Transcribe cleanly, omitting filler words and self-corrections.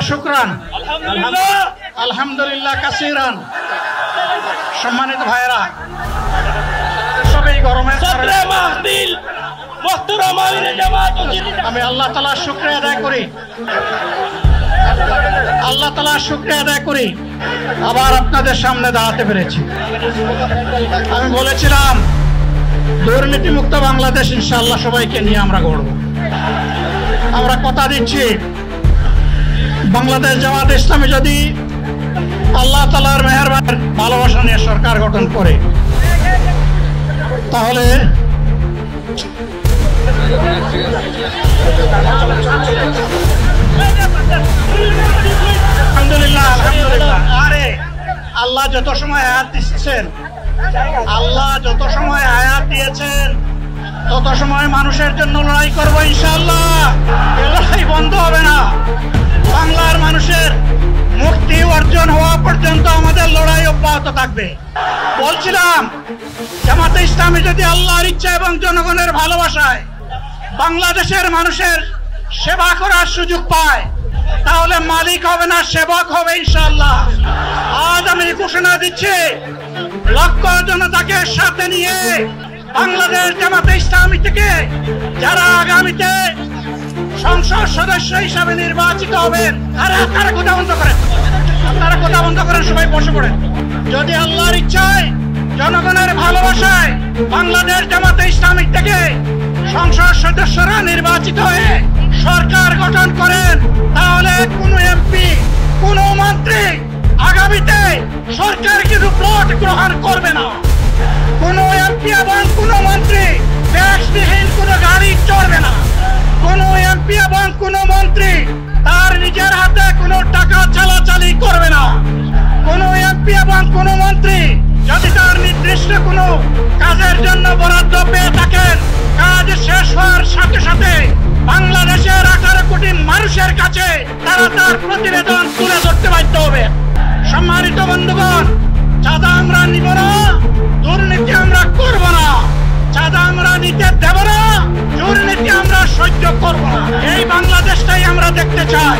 শুকরান। আলহামদুলিল্লাহ কাসীরান। সম্মানিত ভাইরা, সবাই গরমে আমি আল্লাহ তাআলার শুকরিয়া আদায় করি, আল্লাহ তাআলার শুকরিয়া আদায় করি আবার আপনাদের সামনে দাঁড়াতে পেরেছি। আমি বলেছিলাম দুর্নীতি মুক্ত বাংলাদেশ ইনশাআল্লাহ সবাইকে নিয়ে আমরা গড়ব। আমরা কথা দিচ্ছি, বাংলাদেশ জামাত ইসলামী যদি আল্লাহ তাআলার মেহেরবানি ভালোবাসা নিয়ে সরকার গঠন করে, তাহলে আলহামদুলিল্লাহ আলহামদুলিল্লাহ। আরে আল্লাহ যত সময় হায়াত দিচ্ছেন, আল্লাহ যত সময় হায়াত দিয়েছেন তত সময় মানুষের জন্য লড়াই করব ইনশাআল্লাহ। লড়াই বন্ধ হবে না। বাংলার মানুষের মুক্তি অর্জন হওয়া পর্যন্ত আমাদের লড়াই অব্যাহত থাকবে। বলছিলাম জামাতে ইসলামী যদি আল্লাহর ইচ্ছা এবং জনগণের ভালোবাসায় বাংলাদেশের মানুষের সেবা করার সুযোগ পায়, তাহলে মালিক হবে না, সেবক হবে ইনশাআল্লাহ। আজ আমি ঘোষণা দিচ্ছি, লক্ষ জনতাকে সাথে নিয়ে বাংলাদেশ জামাতে ইসলামী থেকে যারা আগামীতে সংসদ সদস্য হিসাবে নির্বাচিত হবেন, তারা কথা বন্ধ করেন, আপনারা কথা বন্ধ করেন, সবাই বসে পড়েন। যদি আল্লাহর ইচ্ছায় জনগণের ভালোবাসায় বাংলাদেশ জামাতে ইসলামী থেকে সংসদ সদস্যরা নির্বাচিত হয়ে সরকার গঠন করেন, তাহলে কোন এমপি, কোন মন্ত্রী আগামীতে সরকার কিন্তু প্লট গ্রহণ করবে না। কোন এমপি এবং কোন মন্ত্রী ট্যাক্সবিহীন কোন গাড়ি চড়বে না। কোন এমপি এবং কোন মন্ত্রী তার নিজের হাতে কোন টাকা চালাচালি করবে না। কোন এমপি এবং কোন মন্ত্রী যদি তার নির্দিষ্ট কোন কাজের জন্য বরাদ্দ পেয়ে থাকেন, কাজ শেষ হওয়ার সাথে সাথে বাংলাদেশের 18 কোটি মানুষের কাছে তারা তার প্রতিবেদন তুলে ধরতে বাধ্য হবে। সম্মানিত বন্ধুগণ, চাঁদা আমরা নিব না, দুর্নীতি আমরা করব না, চাঁদা আমরা নিতে দেব না, দুর্নীতি আমরা সহ্য করব না। এই বাংলাদেশটাই আমরা দেখতে চাই।